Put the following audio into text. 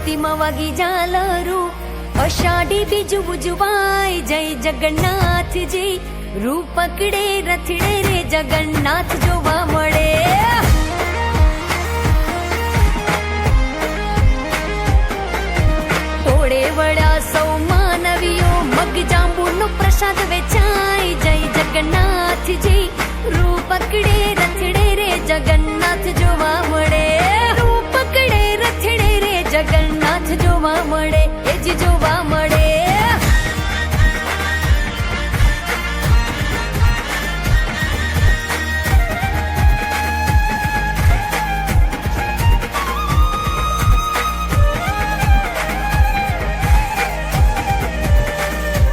ભક્તિમાં વાગી ઝાલરું, અષાઢી બીજું ઉજવાય, જય જગન્નાથજી. રૂપ પકડે રથડે રે જગન્નાથ જોવા મળે. ટોળે વળ્યા સૌ માનવીઓ, મગ જાંબુનો પ્રસાદ વેચાય.